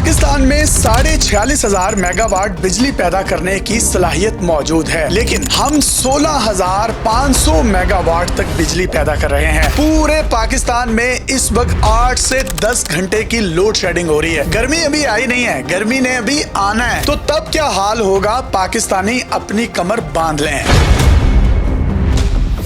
पाकिस्तान में 46,500 मेगावाट बिजली पैदा करने की सलाहियत मौजूद है, लेकिन हम 16,500 मेगावाट तक बिजली पैदा कर रहे हैं। पूरे पाकिस्तान में इस वक्त 8 से 10 घंटे की लोड शेडिंग हो रही है। गर्मी अभी आई नहीं है, गर्मी ने अभी आना है, तो तब क्या हाल होगा, पाकिस्तानी अपनी कमर बांध लें।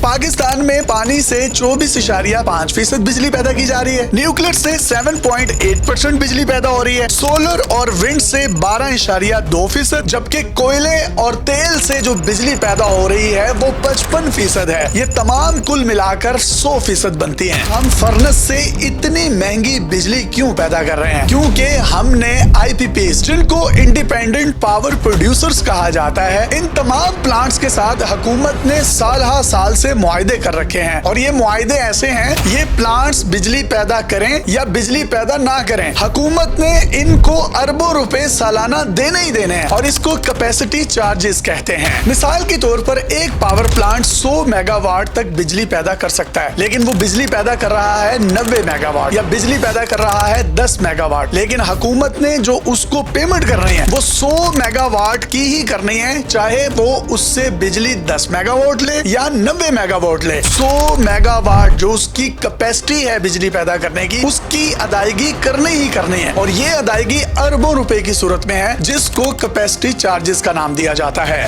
पाकिस्तान में पानी से 24.5% बिजली पैदा की जा रही है, न्यूक्लियर से 7.8% बिजली पैदा हो रही है, सोलर और विंड से 12.2%, जबकि कोयले और तेल से जो बिजली पैदा हो रही है वो 55% है। ये तमाम कुल मिलाकर 100% बनती है। हम फर्नेस से इतनी महंगी बिजली क्यों पैदा कर रहे हैं? क्योंकि हमने IPPs, जिनको इंडिपेंडेंट पावर प्रोड्यूसर्स कहा जाता है, इन तमाम प्लांट्स के साथ हुकूमत ने साल से मुआहदे कर रखे हैं, और ये मुआहदे ऐसे हैं, ये प्लांट्स बिजली पैदा करें या बिजली पैदा ना करें, हुकूमत ने इनको अरबों रुपए सालाना देने ही देने हैं, और इसको कैपेसिटी चार्जेस कहते हैं। मिसाल के तौर पर एक पावर प्लांट 100 मेगावाट तक बिजली पैदा कर सकता है, लेकिन वो बिजली पैदा कर रहा है 90 मेगावाट या बिजली पैदा कर रहा है 10 मेगावाट, लेकिन हुकूमत ने जो उसको पेमेंट करनी है वो 100 मेगावाट की ही करनी है, चाहे वो उससे बिजली 10 मेगावाट ले या 90 मेगावाट ले। 100 मेगावाट जो उसकी कैपेसिटी है बिजली पैदा करने की, उसकी अदायगी करनी ही करनी है, और ये अदायगी अरबों रुपए की सूरत में है, जिसको कैपेसिटी चार्जेस का नाम दिया जाता है।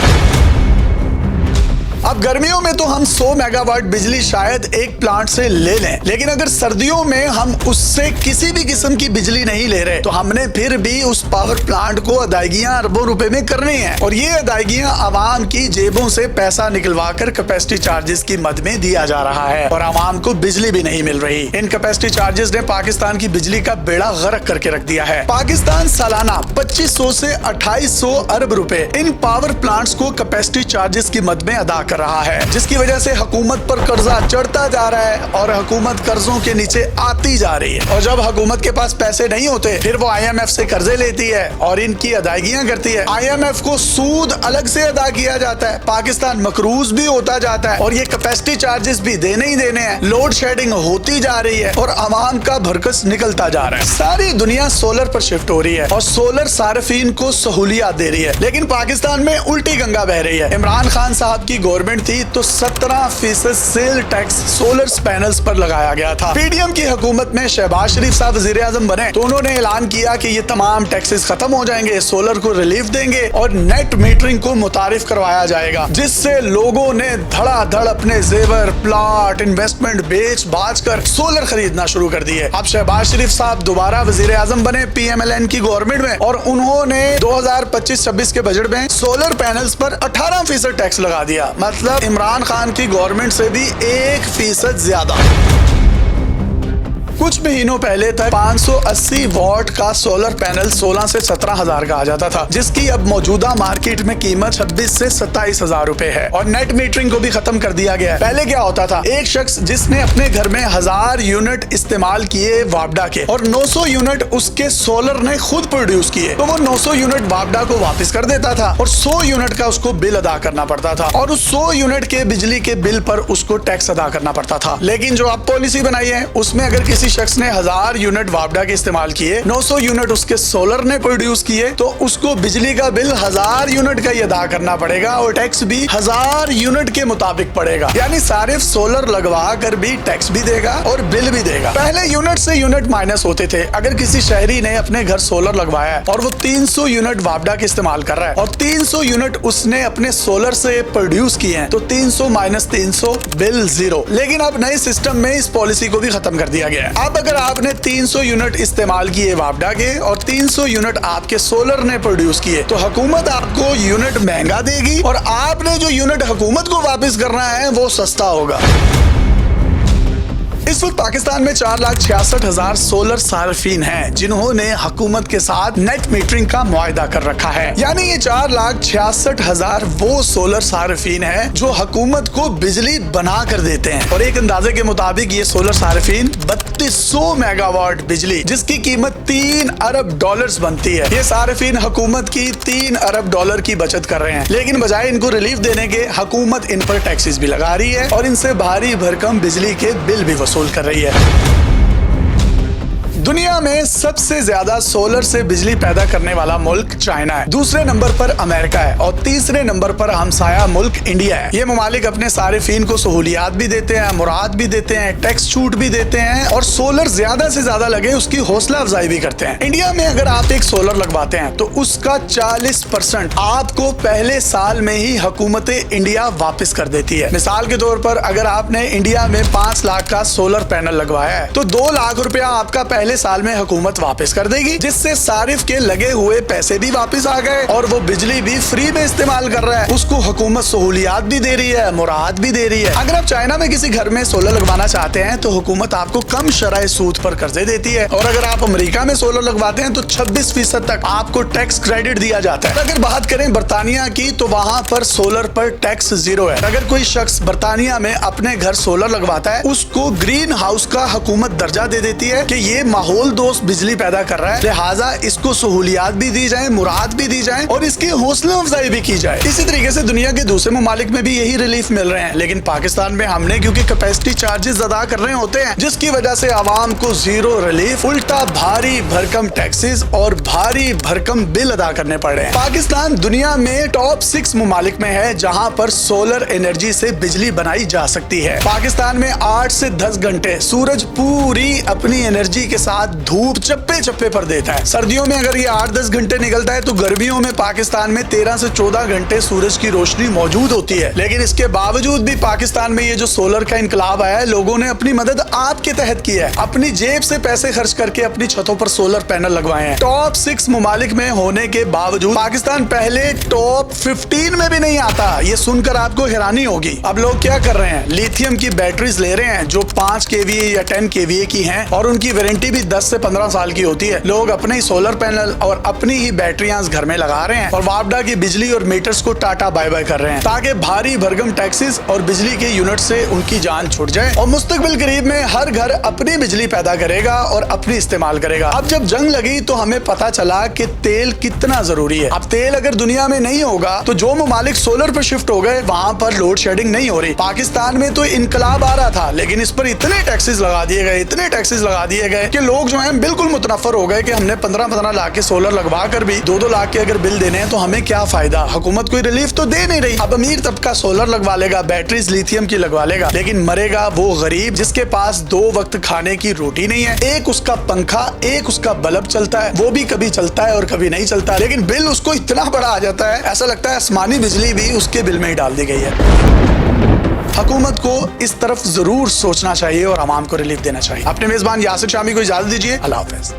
अब गर्मियों में तो हम 100 मेगावाट बिजली शायद एक प्लांट से ले लें, लेकिन अगर सर्दियों में हम उससे किसी भी किस्म की बिजली नहीं ले रहे, तो हमने फिर भी उस पावर प्लांट को अदायगियां अरबों रुपए में करनी है, और ये अदायगियां आवाम की जेबों से पैसा निकलवा कर कैपेसिटी चार्जेस की मद में दिया जा रहा है, और आवाम को बिजली भी नहीं मिल रही। इन कैपेसिटी चार्जेस ने पाकिस्तान की बिजली का बेड़ा गर्क करके रख दिया है। पाकिस्तान सालाना 2500 से 2800 अरब रुपए इन पावर प्लांट्स को कैपेसिटी चार्जेस की मद में अदा कर रहा है, जिसकी वजह से हुकूमत पर कर्जा चढ़ता जा रहा है और हुकूमत कर्जों के नीचे आती जा रही है, और जब हुकूमत के पास पैसे नहीं होते, फिर वो IMF से कर्जे लेती है और इनकी अदायगियां करती है। IMF को सूद अलग से अदा किया जाता है, पाकिस्तान मकरूज भी होता जाता है, और ये कैपेसिटी चार्जेस भी देने ही देने हैं। लोड शेडिंग होती जा रही है और अवाम का भरकस निकलता जा रहा है। सारी दुनिया सोलर पर शिफ्ट हो रही है और सोलर सार्फिन को सहूलियत दे रही है, लेकिन पाकिस्तान में उल्टी गंगा बह रही है। इमरान खान साहब की गवर्नमेंट थी तो 17% सेल टैक्स सोलर पैनल्स पर लगाया गया था। PDM की हुकूमत में शहबाज शरीफ साहब वजीर आजम बने तो उन्होंने ऐलान किया कि ये तमाम टैक्सेस खत्म हो जाएंगे, सोलर को रिलीफ देंगे और नेट मीटरिंग को मुतारिफ करवाया जाएगा, जिससे लोगों ने धड़ाधड़ अपने जेवर, प्लॉट, इन्वेस्टमेंट बेच बाच कर सोलर खरीदना शुरू कर दिए। अब शहबाज शरीफ साहब दोबारा वजीर आजम बने PMLN की गवर्नमेंट में, और उन्होंने 2025-26 के बजट में सोलर पैनल्स पर 18% टैक्स लगा दिया। मतलब इमरान खान की गवर्नमेंट से भी 1% ज्यादा। कुछ महीनों पहले तक 580 वॉट का सोलर पैनल 16 से 17 हजार का आ जाता था, जिसकी अब मौजूदा मार्केट में कीमत 26 से 27 हजार रुपए है, और नेट मीटरिंग को भी खत्म कर दिया गया है। पहले क्या होता था, एक शख्स जिसने अपने घर में 1000 यूनिट इस्तेमाल किए वापडा के और 900 यूनिट उसके सोलर ने खुद प्रोड्यूस किए, तो वो 900 यूनिट वापडा को वापस कर देता था और 100 यूनिट का उसको बिल अदा करना पड़ता था, और उस 100 यूनिट के बिजली के बिल पर उसको टैक्स अदा करना पड़ता था। लेकिन जो अब पॉलिसी बनाई है, उसमें अगर किसी शख्स ने 1000 यूनिट वापडा के इस्तेमाल किए, 900 यूनिट उसके सोलर ने प्रोड्यूस किए, तो उसको बिजली का बिल 1000 यूनिट का ही अदा करना पड़ेगा, और टैक्स भी 1000 यूनिट के मुताबिक पड़ेगा। यानी सारे सोलर लगवा कर भी टैक्स भी देगा और बिल भी देगा। पहले यूनिट से यूनिट माइनस होते थे। अगर किसी शहरी ने अपने घर सोलर लगवाया है और वो 300 यूनिट वापडा के इस्तेमाल कर रहा है, और 300 यूनिट उसने अपने सोलर से प्रोड्यूस किए हैं, तो 300 माइनस 300 बिल 0। लेकिन अब नए सिस्टम में इस पॉलिसी को भी खत्म कर दिया गया है। अब अगर आपने 300 यूनिट इस्तेमाल किए वापडा के और 300 यूनिट आपके सोलर ने प्रोड्यूस किए, तो हुकूमत आपको यूनिट महंगा देगी, और आपने जो यूनिट हुकूमत को वापस करना है वो सस्ता होगा। इस वक्त पाकिस्तान में 4,66,000 सोलर सार्फिन हैं, जिन्होंने हुकूमत के साथ नेट मीटरिंग का मुआहदा कर रखा है। यानी ये 4,66,000 वो सोलर सार्फिन हैं जो हुकूमत को बिजली बना कर देते हैं, और एक अंदाजे के मुताबिक ये सोलर सार्फिन 3200 मेगावाट बिजली, जिसकी कीमत $3 अरब बनती है, ये सार्फिन हुकूमत की $3 अरब की बचत कर रहे हैं। लेकिन बजाय इनको रिलीफ देने के, हुकूमत इन पर टैक्सेस भी लगा रही है और इनसे भारी भरकम बिजली के बिल भी वसूल कर रही है। दुनिया में सबसे ज्यादा सोलर से बिजली पैदा करने वाला मुल्क चाइना है, दूसरे नंबर पर अमेरिका है और तीसरे नंबर पर हमसाया मुल्क इंडिया है। ये ममालिक अपने सारिफीन को सहूलियात भी देते हैं, मुराद भी देते हैं, टैक्स छूट भी देते हैं और सोलर ज्यादा से ज्यादा लगे उसकी हौसला अफजाई भी करते हैं। इंडिया में अगर आप एक सोलर लगवाते हैं तो उसका 40% आपको पहले साल में ही हुकूमत इंडिया वापस कर देती है। मिसाल के तौर पर अगर आपने इंडिया में 5 लाख का सोलर पैनल लगवाया है तो 2 लाख रुपया आपका पहले साल में हुकूमत वापस कर देगी, जिससे सारिफ के लगे हुए पैसे भी वापस आ गए और वो बिजली भी फ्री में इस्तेमाल कर रहा है। उसको हुकूमत सहूलियात भी दे रही है, मुराद भी दे रही है। अगर आप चाइना में किसी घर में सोलर लगवाना चाहते हैं तो हुकूमत आपको कम शरह सूद पर कर्जे देती है और अगर आप अमेरिका में सोलर लगवाते हैं तो 26% तक आपको टैक्स क्रेडिट दिया जाता है। अगर बात करें बरतानिया की तो वहाँ पर सोलर पर टैक्स 0 है। अगर कोई शख्स बरतानिया में अपने घर सोलर लगवाता है उसको ग्रीन हाउस का हुकूमत दर्जा दे देती है कि ये माहौल दोस्त बिजली पैदा कर रहा है, लिहाजा इसको सहूलियात भी दी जाए, मुराद भी दी जाए और इसकी हौसला अफजाई भी की जाए। इसी तरीके से दुनिया के दूसरे ममालिक में भी यही रिलीफ मिल रहे हैं, लेकिन पाकिस्तान में हमने क्योंकि कैपेसिटी चार्जेस अदा कर रहे होते हैं जिसकी वजह से आवाम को 0 रिलीफ, उल्टा भारी भरकम टैक्सेस और भारी भरकम बिल अदा करने पड़ रहे हैं। पाकिस्तान दुनिया में टॉप 6 ममालिक में है जहाँ पर सोलर एनर्जी से बिजली बनाई जा सकती है। पाकिस्तान में 8 से 10 घंटे सूरज पूरी अपनी एनर्जी के साथ धूप चप्पे चप्पे पर देता है। सर्दियों में अगर ये 8-10 घंटे निकलता है तो गर्मियों में पाकिस्तान में 13 से 14 घंटे सूरज की रोशनी मौजूद होती है। लेकिन इसके बावजूद भी पाकिस्तान में ये जो सोलर का इनकलाब आया है, लोगों ने अपनी मदद आपके तहत की है, अपनी जेब से पैसे खर्च करके अपनी छतों पर सोलर पैनल लगवाए हैं। टॉप 6 ममालिक में होने के बावजूद पाकिस्तान पहले टॉप 15 में भी नहीं आता। ये सुनकर आपको हैरानी होगी। अब लोग क्या कर रहे हैं, लिथियम की बैटरीज ले रहे हैं जो 5 kVA या 10 kVA की हैं और उनकी वारंटी भी 10 से 15 साल की होती है। लोग अपने ही सोलर पैनल और अपनी ही बैटरियां घर में लगा रहे हैं और वापडा की बिजली और मीटर्स को टाटा बाय बाय कर रहे हैं ताकि भारी भरगम टैक्सेस और बिजली के यूनिट से उनकी जान छूट जाए और मुस्तकबिल करीब में हर घर अपनी बिजली पैदा करेगा और अपनी इस्तेमाल करेगा। अब जब जंग लगी तो हमें पता चला कि तेल कितना जरूरी है। अब तेल अगर दुनिया में नहीं होगा तो जो ममालिक सोलर पर शिफ्ट हो गए वहां पर लोड शेडिंग नहीं हो रही। पाकिस्तान में तो इनकलाब आ रहा था लेकिन इस पर इतने टैक्सेस लगा दिए गए, इतने टैक्सेस लगा दिए गए कि लोग जो हैं बिल्कुल मुतनफर हो गए कि हमने 15-15 लाख के सोलर लगवा कर भी 2-2 लाख के अगर बिल देने हैं तो हमें क्या फायदा, हुकूमत कोई रिलीफ तो दे नहीं रही। अब अमीर तबका सोलर लगवा लेगा, बैटरीज लिथियम की लगवा लेगा, लेकिन मरेगा वो गरीब जिसके पास 2 वक्त खाने की रोटी नहीं है। एक उसका पंखा, एक उसका बल्ब चलता है, वो भी कभी चलता है और कभी नहीं चलता, लेकिन बिल उसको इतना बड़ा आ जाता है ऐसा लगता है आसमानी बिजली भी उसके बिल में ही डाल दी गई है। हुकूमत को इस तरफ जरूर सोचना चाहिए और आवाम को रिलीफ देना चाहिए। अपने मेजबान यासिर शामी को इजाजत दीजिए। अल्लाह हाफिज।